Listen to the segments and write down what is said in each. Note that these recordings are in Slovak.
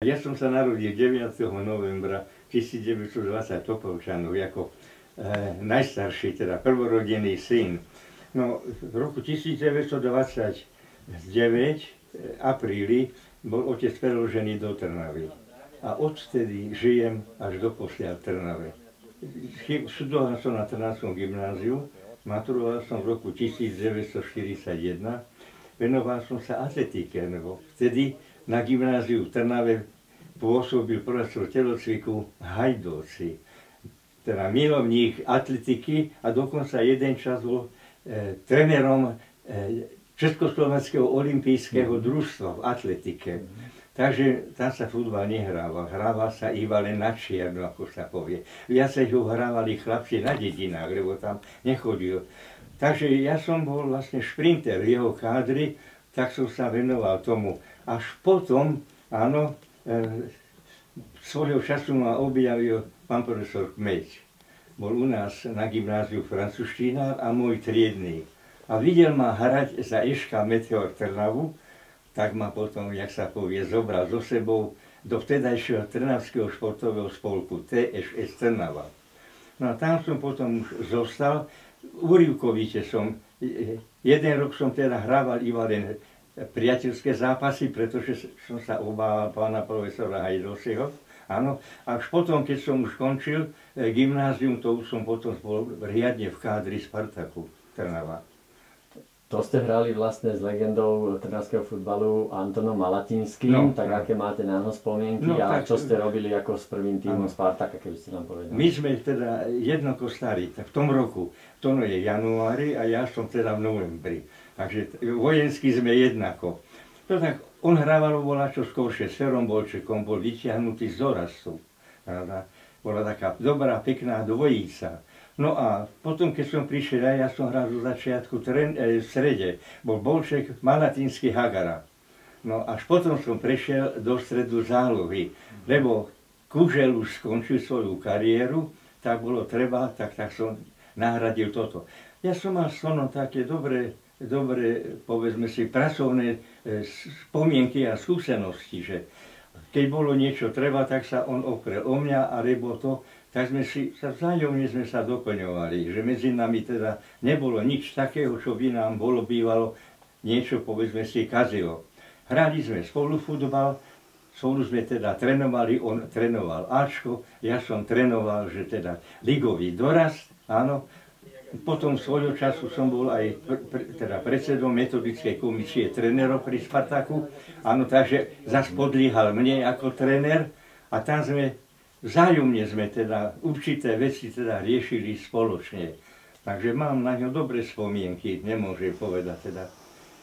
Ja som sa narodil 9. novembra 1920 v Topolčanoch ako najstarší, teda prvorodený syn. No, v roku 1929 apríli bol otec preložený do Trnavy. A odtedy žijem až do posiaľ v Trnave. Študoval som na Trnavskom gymnáziu, maturoval som v roku 1941, venoval som sa atletike, lebo vtedy na gymnáziu v Trnave pôsobil profesor telocviku Hajdovci, teda milovník atletiky a dokonca jeden čas bol trénerom Československého olympijského družstva v atletike. Takže tam sa futbal nehrával, hrával sa iba len na čierno, ako sa povie. Viacej ho hrávali chlapci na dedinách, lebo tam nechodil. Takže ja som bol vlastne šprinter v jeho kádri, tak som sa venoval tomu. Až potom, áno, svojho času ma objavil pán profesor Kmeď. Bol u nás na gymnáziu francúzštinár a môj triedny. A videl ma hrať za Eška Meteor Trnavu, tak ma potom, jak sa povie, zobral so sebou do vtedajšieho Trnavského športového spolku TSS Trnava. No a tam som potom už zostal. Úrivkovite som, jeden rok som teda hrával iba len priateľské zápasy, pretože som sa obával pána profesora Hajdovského. Áno, až potom, keď som už končil gymnázium, to už som potom bol riadne v kádri Spartaku Trnava. To ste hrali vlastne s legendou trnavského futbalu Antonom Malatinským, tak aké máte na ňo spomienky a čo ste robili ako s prvým tímom Spartaka, keby ste nám povedali? My sme teda jednoko starí, v tom roku, to je januári a ja som teda v novembri. Takže vojenský sme jednako. To tak, on hrával volačo skôršie s Ferom Bolčekom, bol vyťahnutý z dorastu. Bola taká dobrá, pekná dvojica. No a potom, keď som prišiel, ja som hral zo začiatku v strede. Bol Bolček, Malatinský, Hagara. No až potom som prešiel do stredu zálohy, lebo Kužel už skončil svoju kariéru, tak bolo treba, tak som nahradil toto. Ja som mal s onom také dobré, povedzme si, pracovné spomienky a skúsenosti, že keď bolo niečo treba, tak sa on oprel o mňa, alebo to, tak sme si vzájomne doplňovali, že medzi nami teda nebolo nič takého, čo by nám bývalo niečo, povedzme si, kazilo. Hrali sme spolu futbal, spolu sme teda trénovali, on trénoval Ačko, ja som trénoval, že teda ligový dorast, áno. Potom svojho času som bol aj teda predsedom metodickej komisie trénerov pri Spartaku. Áno, takže zas podliehal mne ako tréner a tam vzájomne sme teda určité veci teda riešili spoločne. Takže mám na ňo dobré spomienky, nemôžem povedať teda.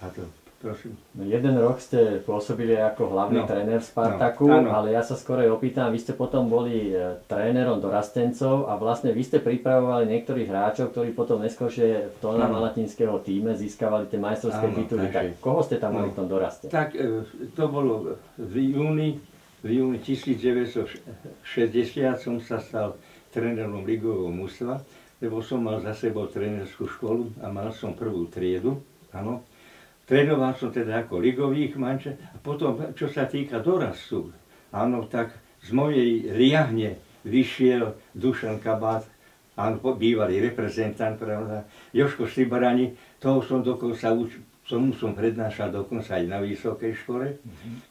A to, prosím. Jeden rok ste pôsobili ako hlavný tréner v Spartaku, ale ja sa skorej opýtam, vy ste potom boli trénerom dorastencov a vlastne vy ste pripravovali niektorých hráčov, ktorí potom neskôršie v Tóna Malatinského týme získavali tie majstrovské tituly. Tak koho ste tam mali v tom doraste? Tak to bolo v júni 1960 som sa stal trénerom ligového mužstva, lebo som mal za sebou trénerskú školu a mal som prvú triedu, áno. Trénoval som teda ako ligových mančet a potom, čo sa týka dorastu, áno, tak z mojej liahne vyšiel Dušan Kabát, áno, bývalý reprezentant, pravda, Joško Štibarani, toho som dokonca som prednášal dokonca aj na vysokej škole.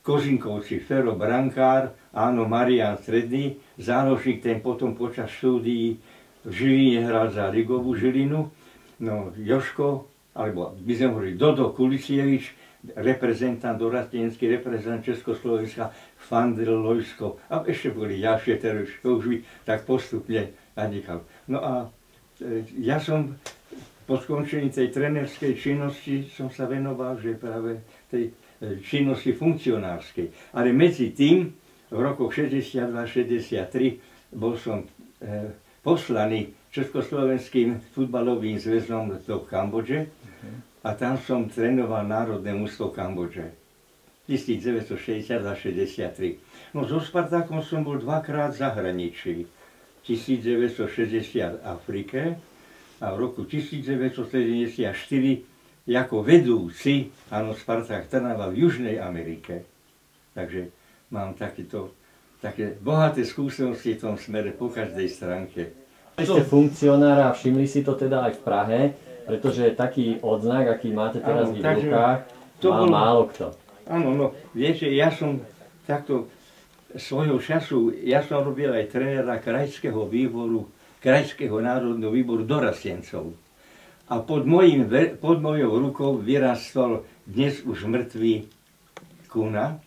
Kozinkovci, Fero Brankár, áno, Marián Stredný, záložník, ten potom počas štúdií v Žiline hral za ligovú Žilinu, no Joško, alebo by sme hovorili Dodo Kulicievič, reprezentant, dorastenský reprezentant Československa, Fandel Lojsko, a ešte boli ďalšie, to už by tak postupne nechal. No a ja som po skončení tej trénerskej činnosti som sa venoval, že práve tej činnosti funkcionárskej. Ale medzi tým, v rokoch 62-63, bol som poslaný Československým futbalovým zväzom do Kambodže a tam som trénoval národné mužstvo Kambodže. 1962-63. No so Spartakom som bol dvakrát v zahraničí. 1960 v Afrike a v roku 1974 ako vedúci, áno, Spartak Trnava v Južnej Amerike. Takže mám také bohaté skúsenosti v tom smere po každej stránke. Ste funkcionár a všimli si to teda aj v Prahe, pretože taký odznak, aký máte teraz v rukách, má málo kto. Áno, no, viete, ja som takto svojho času, ja som robil aj trénera krajského národného výboru dorastencov. A pod mojou rukou vyrastol dnes už mŕtvý Kuna.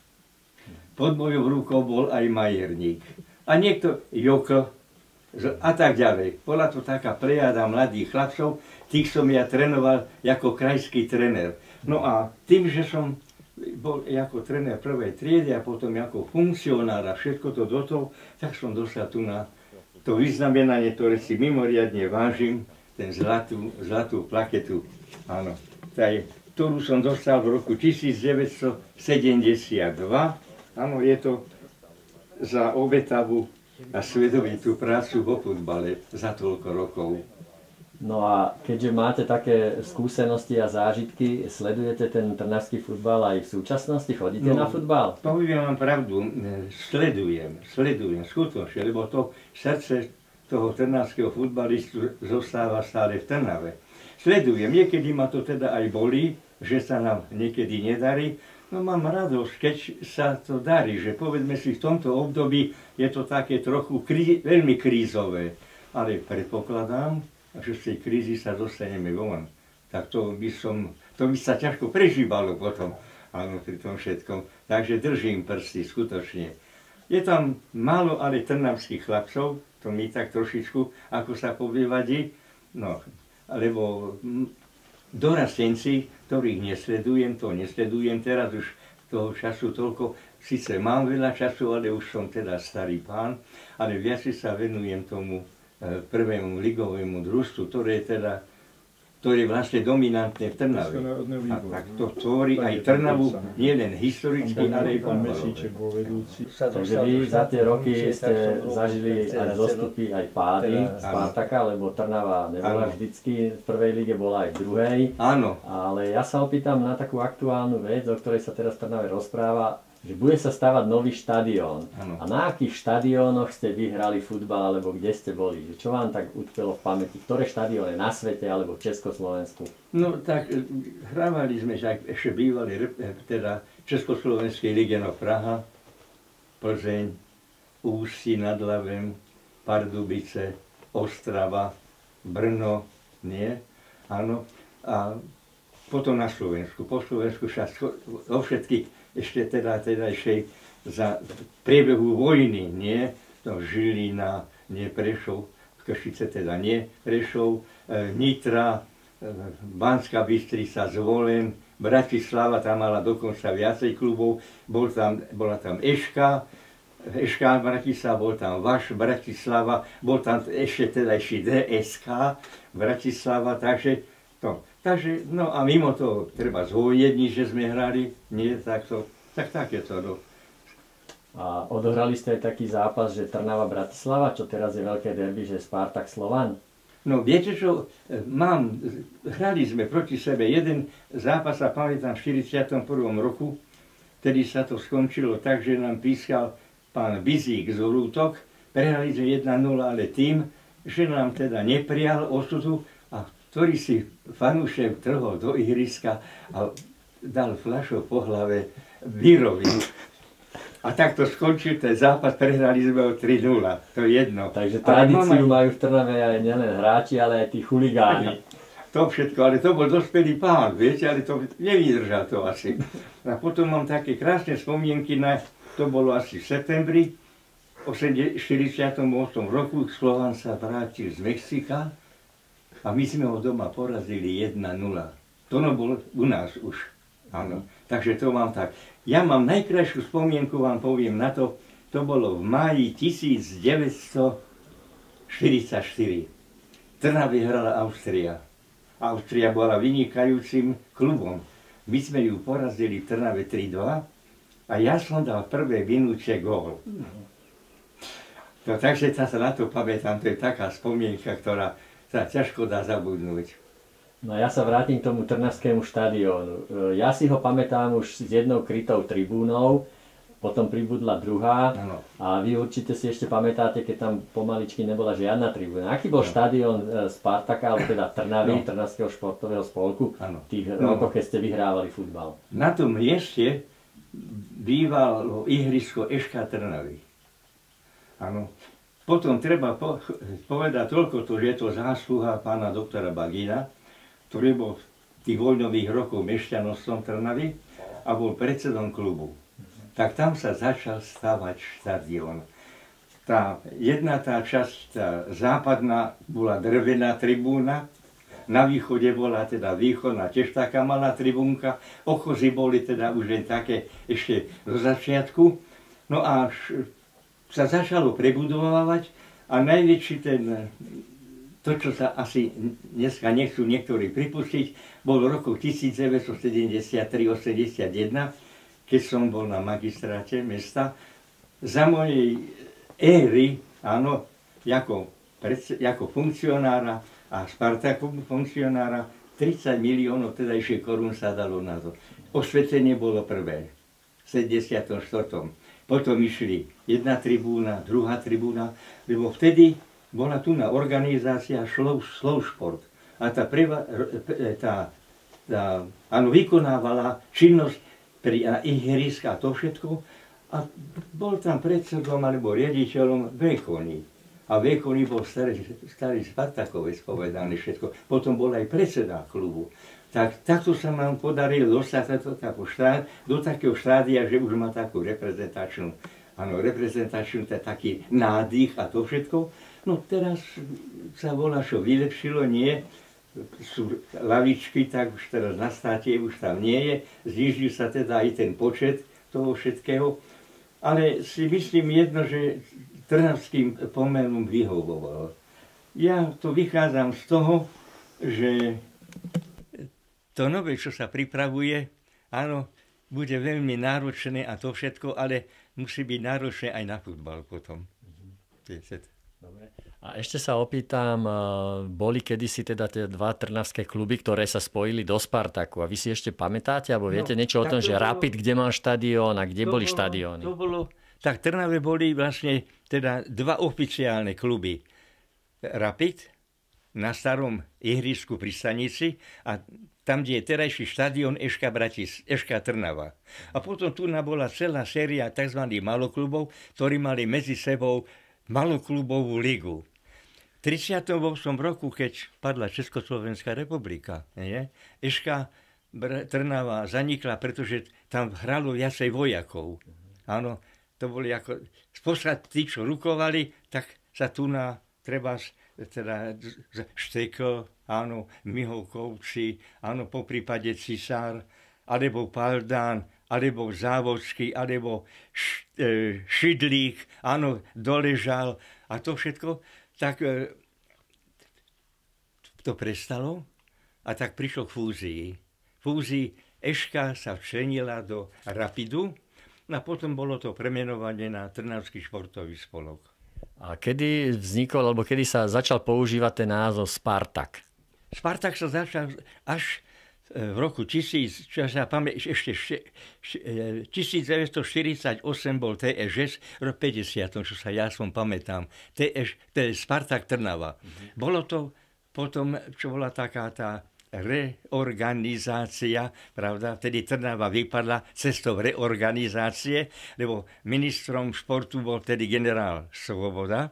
Pod mojou rukou bol aj Majerník. A niekto Joko a tak ďalej. Bola to taká plejada mladých chlapcov, tých som ja trénoval ako krajský tréner. No a tým, že som bol ako tréner prvej triedy a potom ako funkcionár a všetko to do toho, tak som dostal tu na to vyznamenanie, ktoré si mimoriadne vážim, ten zlatú plaketu. Áno, ktorú som dostal v roku 1972. Áno, je to za obetavú a svetovitú prácu vo futbale za toľko rokov. No a keďže máte také skúsenosti a zážitky, sledujete ten trnavský futbal aj v súčasnosti? Chodíte na futbal? Poviem vám pravdu, sledujem skutočne, lebo to srdce toho trnavského futbalistu zostáva stále v Trnave. Sledujem, niekedy ma to teda aj bolí, že sa nám niekedy nedarí. No mám radosť, keď sa to darí, že povedzme si v tomto období je to také trochu veľmi krízové. Ale predpokladám, že z tej krízy sa dostaneme von. Tak to by sa ťažko prežívalo potom, áno, pri tom všetkom. Takže držím prsty, skutočne. Je tam málo ale trnavských chlapcov, to mi tak trošičku, ako sa povievadí, no, lebo dorastenci, ktorých nesledujem teraz už toho času toľko, síce mám veľa času, ale už som teda starý pán, ale viac sa venujem tomu prvému ligovému družstvu, ktoré je vlastne dominantné v Trnave. A tak to tvorí aj Trnavu nielen historicky, ale aj futbalovo. Takže vy za tie roky ste zažili aj zostupy, aj pády Spartaka, lebo Trnava nebola vždycky v prvej lige, bola aj v druhej. Áno. Ale ja sa opýtam na takú aktuálnu vec, o ktorej sa teraz v Trnave rozpráva, že bude sa stavať nový štadión. A na akých štadiónoch ste vyhrali futbal, alebo kde ste boli? Čo vám tak utkvelo v pamäti? Ktoré štadióny na svete, alebo v Československu? No tak, hrávali sme, že ešte bývali teda Československej lige, no Praha, Plzeň, Ústí nad Labem, Pardubice, Ostrava, Brno, nie? Áno. A potom na Slovensku. Po Slovensku vo všetkých ešte ešte za priebehu vojny, nie? No, Žilina, nie Prešov, Košice teda nie, Prešov, Nitra, Banská Bystrica, Zvolen, Bratislava, tam mala dokonca viacej klubov, bola tam Eška Bratislava, bol tam Vaš Bratislava, bol tam ešte DSK Bratislava, takže to. Takže, no a mimo toho, treba zvojedniť, že sme hrali, nie takto, tak je to. No. A odohrali ste aj taký zápas, že Trnava-Bratislava, čo teraz je veľké derby, že Spartak Slovan? No viete čo, hrali sme proti sebe jeden zápas, a pamätám v 41. roku, tedy sa to skončilo tak, že nám pískal pán Bizík z Orútok, prehrali sme 1-0, ale tým, že nám teda neprijal osudu, a ktorý si fanúšek trhol do ihriska a dal fľašou po hlave Vírovi. A takto skončil ten zápas, prehrali sme o 3-0, to je jedno. Takže tradíciu majú v Trnave aj nielen hráči, ale aj tí chuligáni. To všetko, ale to bol dospelý pán, viete, ale to nevydržal to asi. A potom mám také krásne spomienky to bolo asi v septembri, v 48. roku, Slovan sa vrátil z Mexika, a my sme ho doma porazili 1-0. To bolo u nás už. Áno. Takže to mám tak. Ja mám najkrajšiu spomienku, vám poviem na to, to bolo v máji 1944. Trnave hrala Austria. Austria bola vynikajúcim klubom. My sme ju porazili v Trnave 3-2 a ja som dal prvé vynúče gól. No, takže sa na to pamätám, to je taká spomienka, ktorá sa ťažko dá zabudnúť. No ja sa vrátim k tomu trnavskému štadiónu. Ja si ho pamätám už s jednou krytou tribúnou potom pribudla druhá Áno. a vy určite si ešte pamätáte, keď tam pomaličky nebola žiadna tribúna. Aký bol štadión Spartaka, alebo teda Trnavy, Trnavského športového spolku v tých rokoch, keď ste vyhrávali futbal? Na tom mieste bývalo ihrisko Eška Trnavy. Áno. Potom treba povedať toľko, že je to zásluha pána doktora Bagina, ktorý bol v tých vojnových rokov mešťanostom Trnavy a bol predsedom klubu. Tak tam sa začal stavať štadión. Tá časť, tá západná, bola drevená tribúna, na východe bola teda východná, tiež taká malá tribúnka, ochozy boli teda už len také ešte do začiatku. No a sa začalo prebudovávať a najväčší to, čo sa asi dneska nechcú niektorí pripustiť, bol v roku 1973-81, keď som bol na magistráte mesta. Za mojej éry, áno, ako funkcionára a Spartaku funkcionára, 30 miliónov tedajších korún sa dalo na to. Osvetenie bolo prvé, v 74. Potom išli jedna tribúna, druhá tribúna, lebo vtedy bola tu na organizácia Slovšport. A vykonávala činnosť pri ihriska a to všetko. A bol tam predsedom alebo riaditeľom Vékony. A Vékony bol starý Spartakovec, povedaný všetko. Potom bol aj predseda klubu. Takto sa nám podarilo dostať do takého štádia, že už má takú reprezentačnú, taký nádych a to všetko. No teraz sa volá, čo vylepšilo, nie. Sú lavičky, tak už teraz na státe už tam nie je. Znižil sa teda aj ten počet toho všetkého. Ale si myslím jedno, že trnavským pomenom vyhovoval. Ja to vychádzam z toho, že to nové, čo sa pripravuje, áno, bude veľmi náročné a to všetko, ale musí byť náročné aj na futbal potom. Dobre. A ešte sa opýtam, boli kedysi teda tie dva trnavské kluby, ktoré sa spojili do Spartaku. A vy si ešte pamätáte, alebo viete niečo o tom, že Rapid, kde mal štadión a kde boli štadióny? Tak v Trnave boli vlastne teda dva oficiálne kluby. Rapid na starom ihrisku pri stanici a tam, kde je terajší štadión Eška Trnava. A potom tu bola celá séria tzv. Maloklubov, ktorí mali medzi sebou maloklubovú ligu. V 38. roku, keď padla Československá republika, Eška Trnava zanikla, pretože tam hralo viacej vojakov. Áno, to boli ako spôsob tí, čo rukovali, tak sa tu teda Štekl, áno, Miholkovci, áno, po prípade Cisár, alebo Paldán, alebo Závodský, alebo Šidlík, áno, Doležal a to všetko, tak to prestalo a tak prišlo k fúzii. Fúzii Eška sa včlenila do Rapidu a potom bolo to premenovanie na Trnavský športový spolok. A kedy vznikol, alebo kedy sa začal používať ten názov Spartak? Spartak sa začal až v roku 1948 bol TSŽ, rok 50, čo sa ja pamätám. Spartak Trnava. Bolo to potom, čo bola taká tá reorganizácia, pravda? Vtedy Trnava vypadla cestou reorganizácie, lebo ministrom športu bol vtedy generál Svoboda.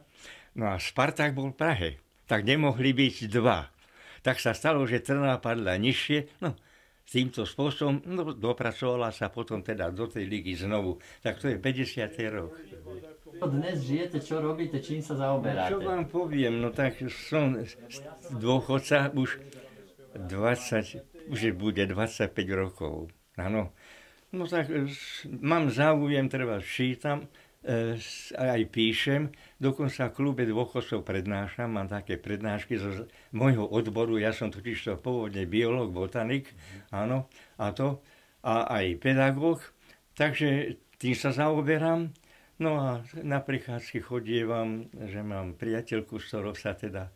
No a Spartak bol v Prahe. Tak nemohli byť dva. Tak sa stalo, že Trnava padla nižšie. No, týmto spôsobom dopracovala sa potom teda do tej ligy znovu. Tak to je 50. rok. Dnes žijete, čo robíte, čím sa zaoberáte? Čo vám poviem, no tak som dôchodca už bude 25 rokov. Áno. No tak mám záujem, čítam, aj píšem, dokonca v klube dôchodcov prednášam, mám také prednášky zo môjho odboru, ja som totiž pôvodne biológ, botanik, áno, a aj pedagóg, takže tým sa zaoberám. No a na prichádzky chodievam, že mám priateľku, s ktorou sa teda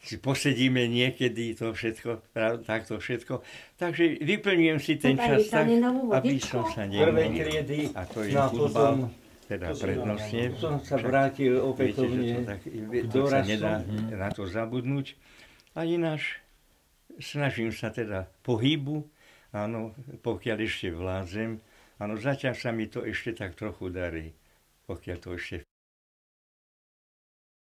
si posedíme niekedy to všetko, takto všetko. Takže vyplňujem si ten čas tak, aby som sa nemohol. A to je futbal, teda prednostne. Som sa vrátil opätovne do Rastu. Sa nedá na to zabudnúť. A ináč snažím sa teda pohybu, áno, pokiaľ ešte vládzem. Áno, zatiaľ sa mi to ešte tak trochu darí, pokiaľ to ešte